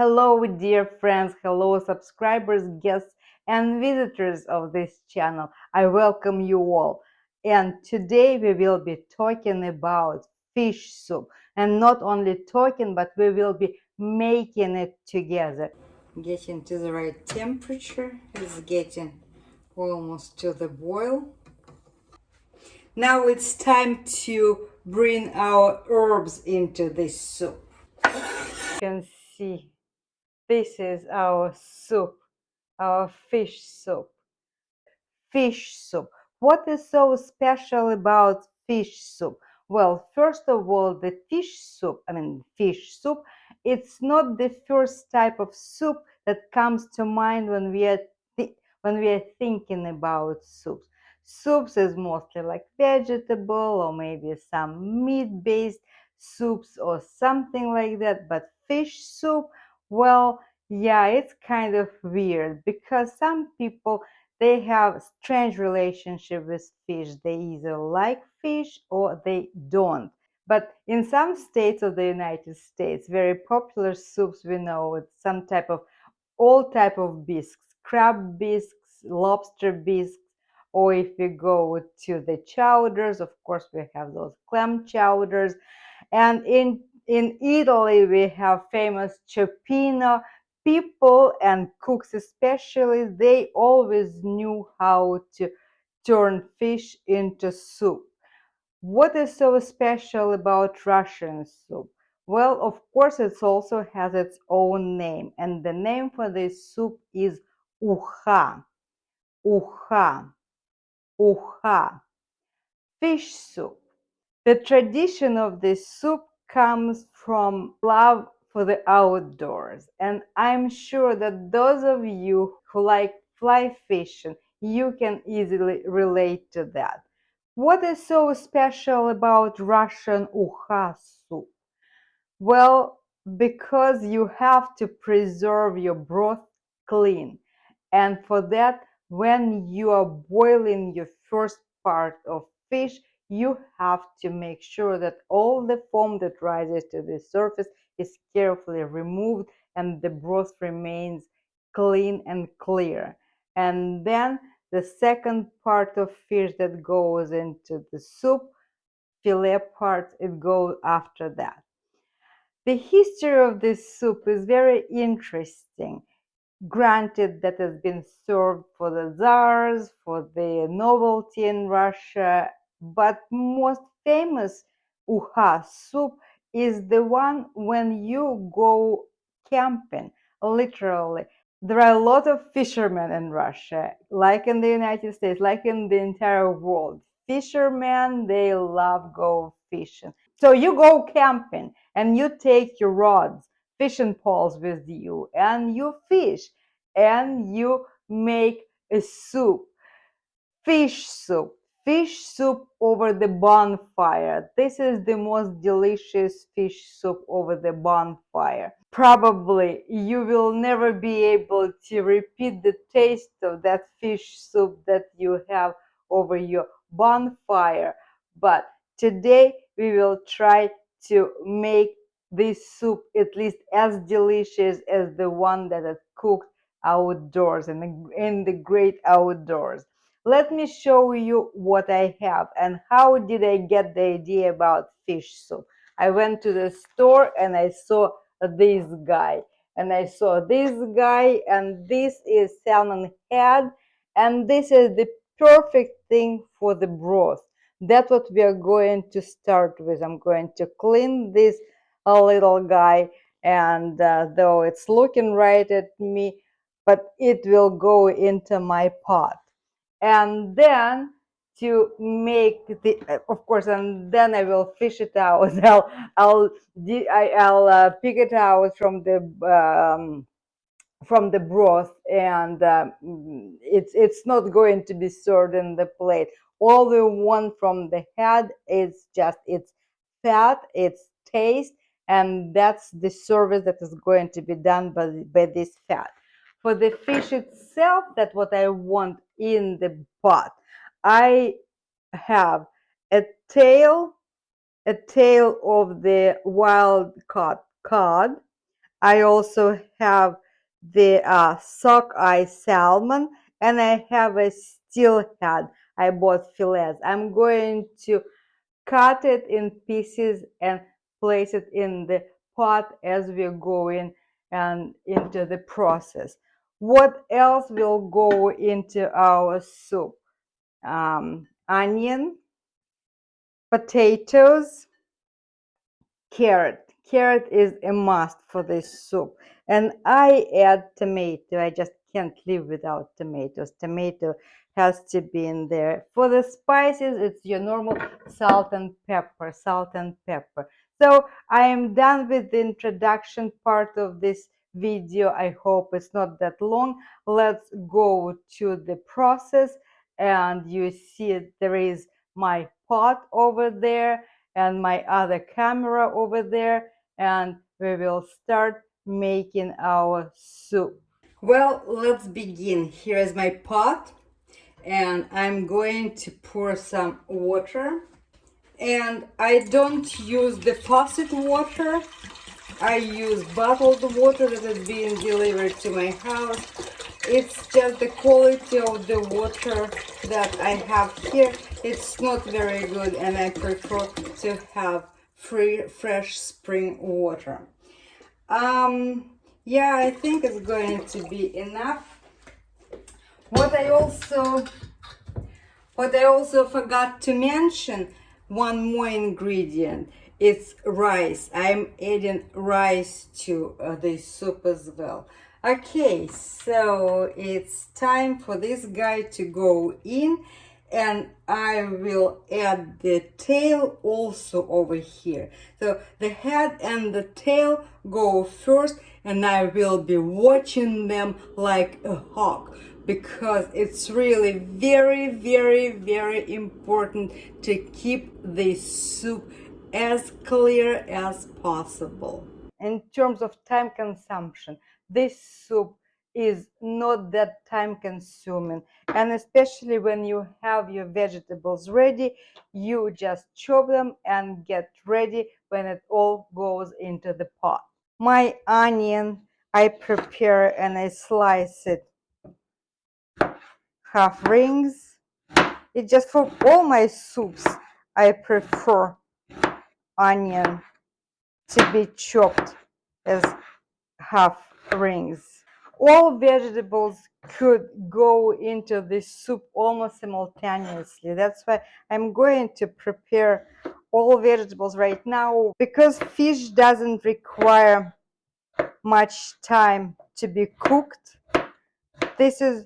Hello, dear friends, hello, subscribers, guests, and visitors of this channel. I welcome you all. And today we will be talking about fish soup. And not only talking, but we will be making it together. Getting to the right temperature. It's getting almost to the boil. Now it's time to bring our herbs into this soup. You can see this is our soup, our fish soup. Fish soup. What is so special about fish soup? Well, first of all, the fish soup, it's not the first type of soup that comes to mind when we are thinking about soups. Soups is mostly like vegetable or maybe some meat-based soups or something like that, but fish soup, well, yeah, it's kind of weird because some people they have strange relationship with fish. They either like fish or they don't. But in some states of the United States, very popular soups we know with some type of all type of bisques, crab bisques, lobster bisques, or if we go to the chowders, of course we have those clam chowders. And in Italy, we have famous cioppino. People and cooks especially, they always knew how to turn fish into soup. What is so special about Russian soup? Well, of course, it also has its own name, and the name for this soup is Ukha. Ukha. Ukha. Fish soup. The tradition of this soup comes from love for the outdoors, and I'm sure that those of you who like fly fishing, you can easily relate to that. What is so special about Russian Ukha soup? Well, because you have to preserve your broth clean. And for that, when you are boiling your first part of fish, you have to make sure that all the foam that rises to the surface is carefully removed and the broth remains clean and clear. And then the second part of fish that goes into the soup, fillet part, it goes after that. The history of this soup is very interesting. Granted, that has been served for the czars, for the novelty in Russia, but most famous Ukha soup is the one when you go camping, literally. There are a lot of fishermen in Russia, like in the United States, like in the entire world. Fishermen, they love go fishing. So you go camping and you take your rods, fishing poles with you, and you fish and you make a soup, fish soup. Fish soup over the bonfire. This is the most delicious fish soup over the bonfire. Probably you will never be able to repeat the taste of that fish soup that you have over your bonfire. But today we will try to make this soup at least as delicious as the one that is cooked outdoors in the great outdoors. Let me show you what I have and how did I get the idea about fish soup. I went to the store and I saw this guy and I saw this guy, and this is salmon head, and this is the perfect thing for the broth. That's what we are going to start with. I'm going to clean this little guy, and though it's looking right at me, but it will go into my pot. And then to make the of course, and then I will fish it out. I'll pick it out from the broth, and it's not going to be served in the plate. All we want from the head is just its fat, its taste, and that's the service that is going to be done by this fat. For the fish itself, that's what I want in the pot. I have a tail, a tail of the wild caught cod. I also have the sockeye salmon, and I have a steelhead. I bought fillets. I'm going to cut it in pieces and place it in the pot as we're going and into the process. What else will go into our soup? Onion, potatoes, carrot. Carrot is a must for this soup. And I add tomato. I just can't live without tomatoes. Tomato has to be in there. For the spices, it's your normal salt and pepper, salt and pepper. So I am done with the introduction part of this video. I hope it's not that long. Let's go to the process. And you see there is my pot over there and my other camera over there, and we will start making our soup. Well, let's begin. Here is my pot, and I'm going to pour some water. And I don't use the faucet water. I use bottled water that is being delivered to my house. It's just the quality of the water that I have here. It's not very good, and I prefer to have fresh spring water. Yeah, I think it's going to be enough. What I also forgot to mention, one more ingredient. It's rice. I'm adding rice to the soup as well. Okay, so it's time for this guy to go in, and I will add the tail also over here. So the head and the tail go first, and I will be watching them like a hawk, because it's really very, very, very important to keep the soup as clear as possible. In terms of time consumption, this soup is not that time consuming, and especially when you have your vegetables ready, you just chop them and get ready when it all goes into the pot. My onion, I prepare and I slice it half rings. It's just for all my soups, I prefer onion to be chopped as half rings. All vegetables could go into this soup almost simultaneously. That's why I'm going to prepare all vegetables right now, because fish doesn't require much time to be cooked. This is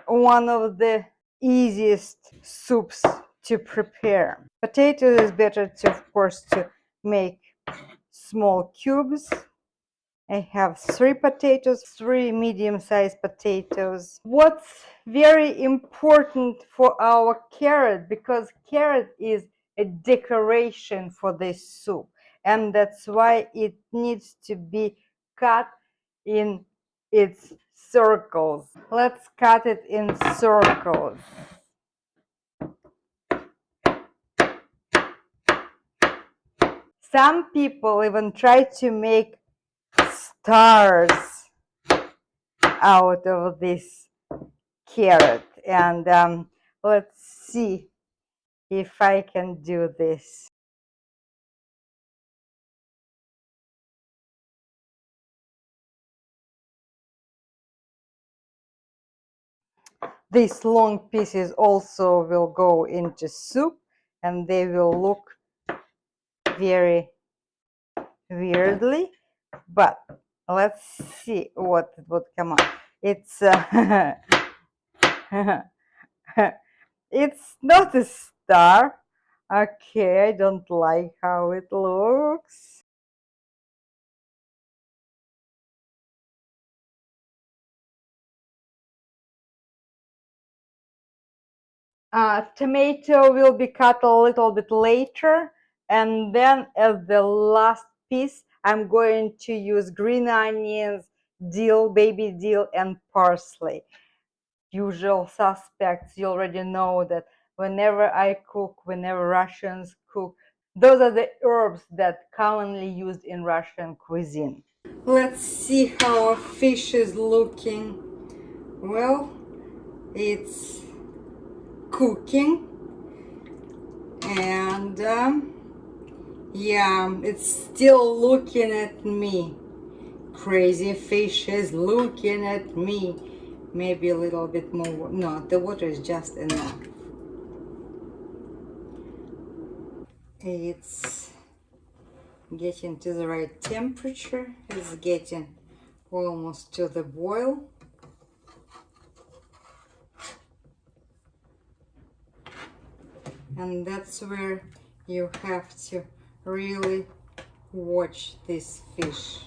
one of the easiest soups to prepare. Potatoes is better to, of course, to make small cubes. I have 3 potatoes, 3 medium-sized potatoes. What's very important for our carrot, because carrot is a decoration for this soup, and that's why it needs to be cut in its circles. Let's cut it in circles. Some people even try to make stars out of this carrot, and let's see if I can do this. These long pieces also will go into soup, and they will look very weirdly, but let's see what would come out. It's it's not a star. Okay, I don't like how it looks. Tomato will be cut a little bit later, and then as the last piece, I'm going to use green onions, dill, baby dill, and parsley. Usual suspects. You already know that whenever I cook, whenever Russians cook, those are the herbs that commonly used in Russian cuisine. Let's see how our fish is looking. Well, it's cooking, and yeah, it's still looking at me. Crazy fish is looking at me. Maybe a little bit more. No, the water is just enough. It's getting to the right temperature. It's getting almost to the boil. And that's where you have to really watch this fish,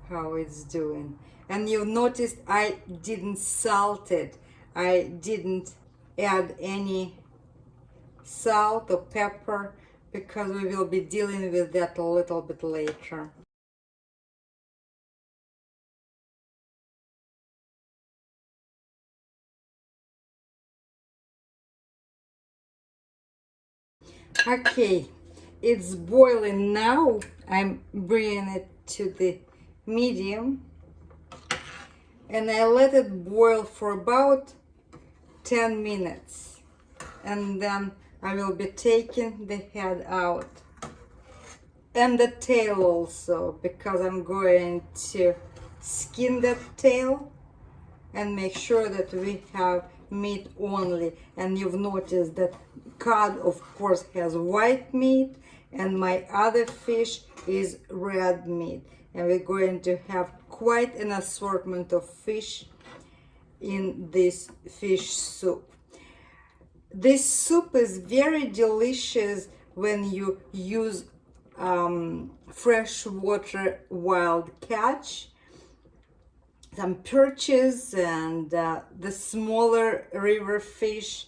how it's doing. And you noticed I didn't salt it. I didn't add any salt or pepper because we will be dealing with that a little bit later. Okay, it's boiling now. I'm bringing it to the medium, and I let it boil for about 10 minutes, and then I will be taking the head out and the tail also, because I'm going to skin that tail and make sure that we have meat only. And you've noticed that cod of course has white meat and my other fish is red meat, and we're going to have quite an assortment of fish in this fish soup. This soup is very delicious when you use freshwater wild catch, some perches, and the smaller river fish.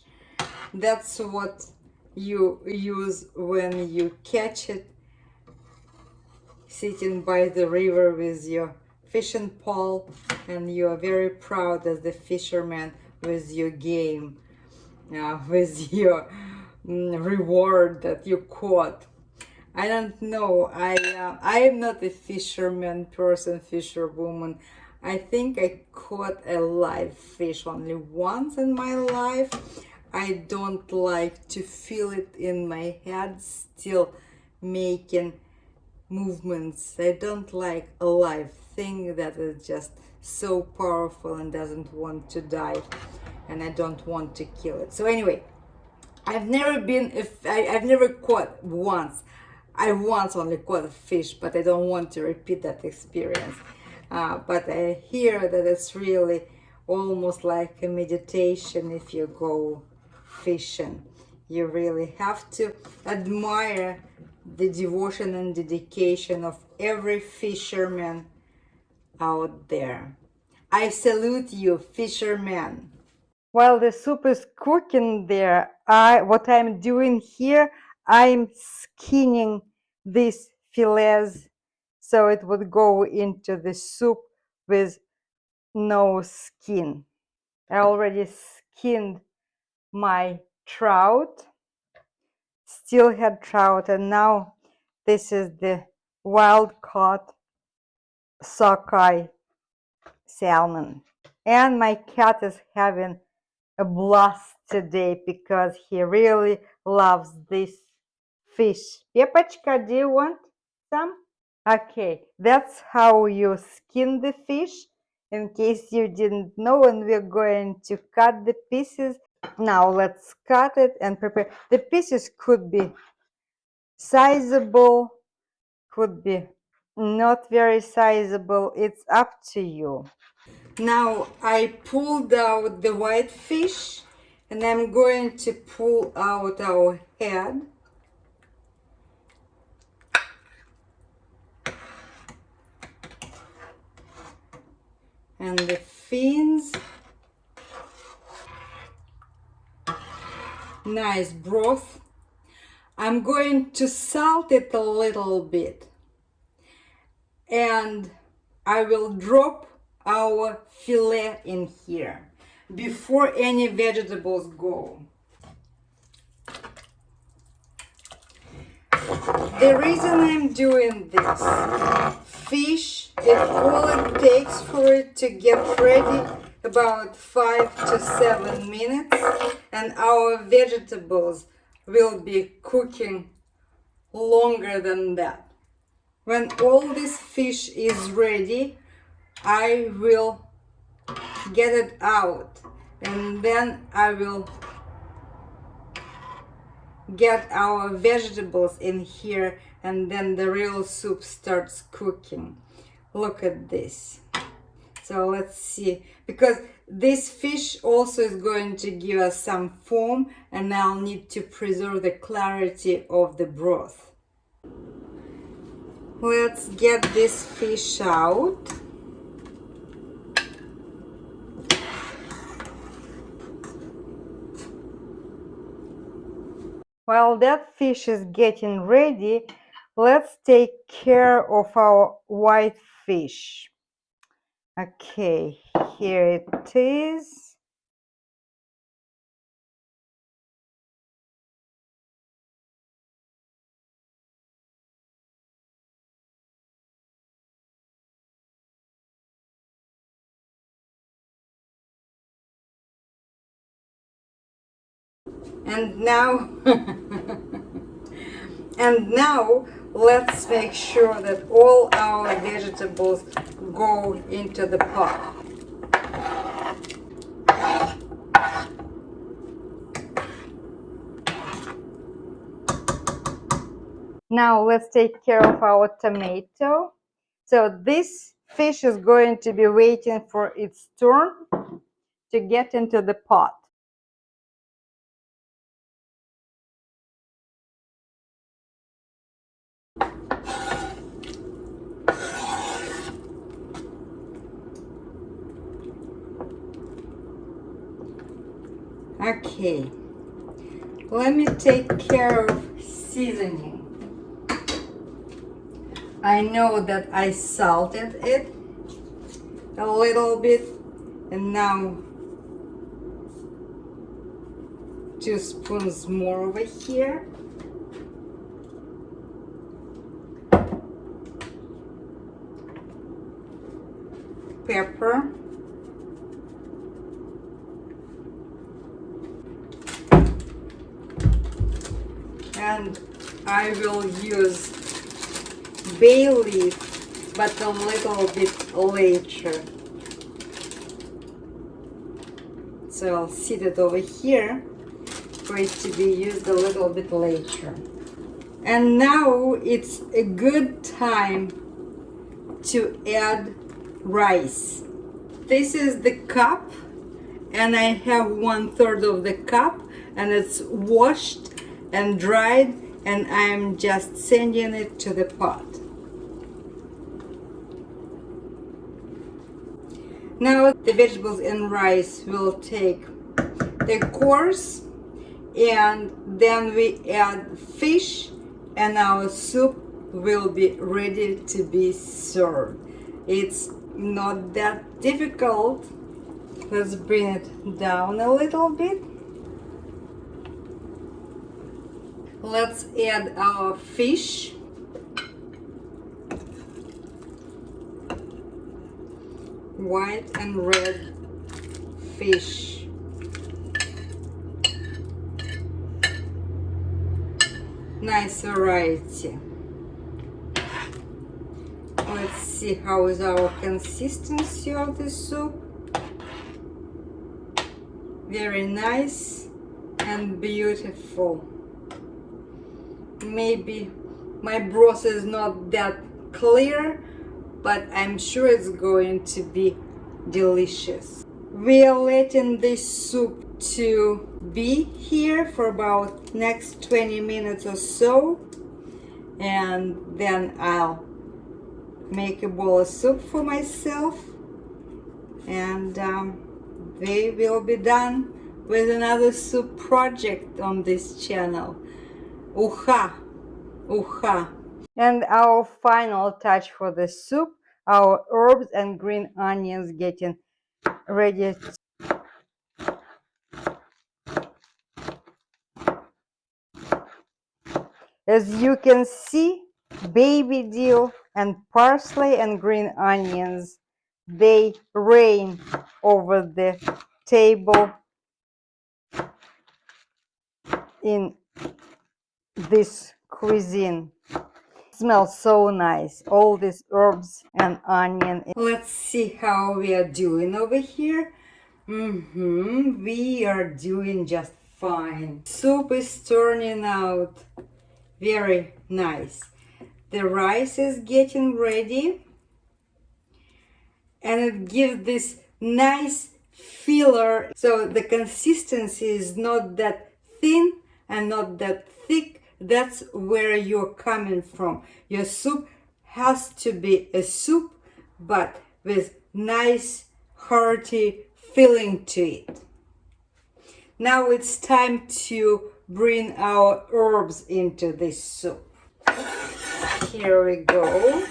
That's what you use when you catch it sitting by the river with your fishing pole, and you are very proud as the fisherman with your game, with your reward that you caught. I don't know. I am not a fisherman person, fisherwoman. I think I caught a live fish only once in my life. I don't like to feel it in my head still making movements. I don't like a live thing that is just so powerful and doesn't want to die, and I don't want to kill it. So anyway, I've never caught once. I once only caught a fish, but I don't want to repeat that experience. But I hear that it's really almost like a meditation if you go fishing. You really have to admire the devotion and dedication of every fisherman out there. I salute you, fishermen. While the soup is cooking there, what I'm doing here, I'm skinning these fillets so it would go into the soup with no skin. I already skinned my trout, steelhead trout, and now this is the wild caught sockeye salmon. And my cat is having a blast today because he really loves this fish. Pepachka, do you want some? Okay, that's how you skin the fish, in case you didn't know, and we're going to cut the pieces. Now let's cut it and prepare. The pieces could be sizable, could be not very sizable. It's up to you. Now I pulled out the white fish, and I'm going to pull out our head. And the fins. Nice broth. I'm going to salt it a little bit, and I will drop our fillet in here before any vegetables go. The reason I'm doing this, fish, all it takes for it to get ready about 5 to 7 minutes, and our vegetables will be cooking longer than that. When all this fish is ready, I will get it out, and then I will get our vegetables in here, and then the real soup starts cooking. Look at this. So let's see, because this fish also is going to give us some foam, and I'll need to preserve the clarity of the broth. Let's get this fish out. While that fish is getting ready, let's take care of our white fish. Okay, here it is. And now and now let's make sure that all our vegetables go into the pot. Now let's take care of our tomato. So this fish is going to be waiting for its turn to get into the pot. Okay, let me take care of seasoning. I know that I salted it a little bit, and now 2 spoons more over here. Pepper. And I will use bay leaf, but a little bit later. So I'll set it over here for it to be used a little bit later. And now it's a good time to add rice. This is the cup, and I have 1/3 of the cup, and it's washed and dried, and I'm just sending it to the pot. Now the vegetables and rice will take a course, and then we add fish, and our soup will be ready to be served. It's not that difficult. Let's bring it down a little bit. Let's add our fish. White and red fish. Nice variety. Let's see how is our consistency of the soup. Very nice and beautiful. Maybe my broth is not that clear, but I'm sure it's going to be delicious. We are letting this soup to be here for about next 20 minutes or so, and then I'll make a bowl of soup for myself, and we will be done with another soup project on this channel. Ukha, Ukha. And our final touch for the soup, our herbs and green onions getting ready. As you can see, baby dill and parsley and green onions, they reign over the table in this cuisine. Smells so nice, all these herbs and onion. Let's see how we are doing over here. We are doing just fine. Soup is turning out very nice. The rice is getting ready, and it gives this nice filler. So the consistency is not that thin and not that thick. That's where you're coming from. Your soup has to be a soup, but with nice hearty filling to it. Now it's time to bring our herbs into this soup. Here we go.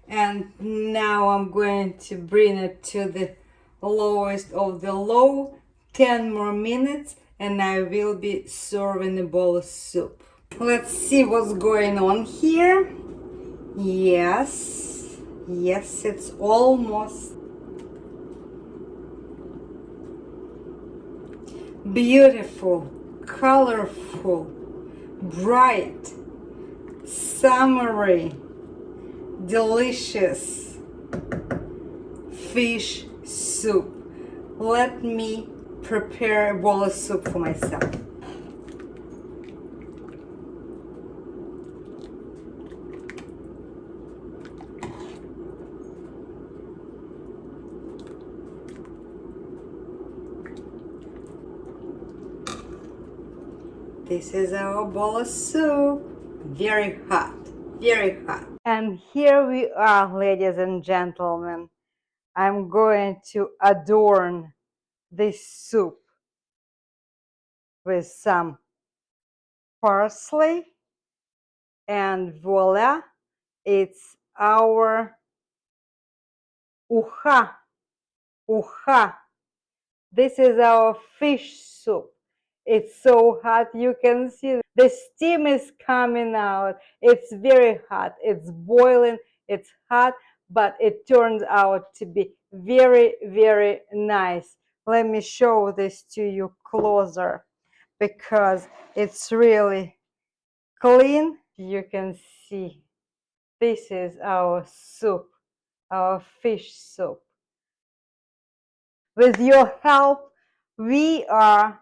And now I'm going to bring it to the lowest of the low, 10 more minutes, and I will be serving a bowl of soup. Let's see what's going on here. Yes, it's almost beautiful, colorful, bright, summery, delicious fish soup. Let me prepare a bowl of soup for myself. This is our bowl of soup. Very hot, very hot. And here we are, ladies and gentlemen. I'm going to adorn this soup with some parsley, and voila, it's our Ukha. Ukha. This is our fish soup. It's so hot, you can see the steam is coming out. It's very hot, it's boiling, it's hot, but it turns out to be very, very nice. Let me show this to you closer because it's really clean. You can see this is our soup, our fish soup. With your help, we are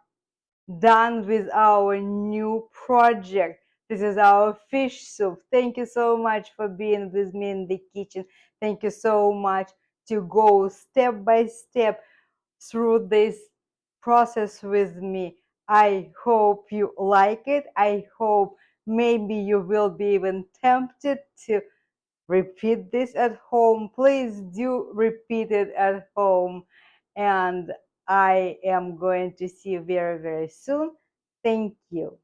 done with our new project. This is our fish soup. Thank you so much for being with me in the kitchen. Thank you so much to go step by step through this process with me. I hope you like it. I hope maybe you will be even tempted to repeat this at home. Please do repeat it at home. And I am going to see you very, very soon. Thank you.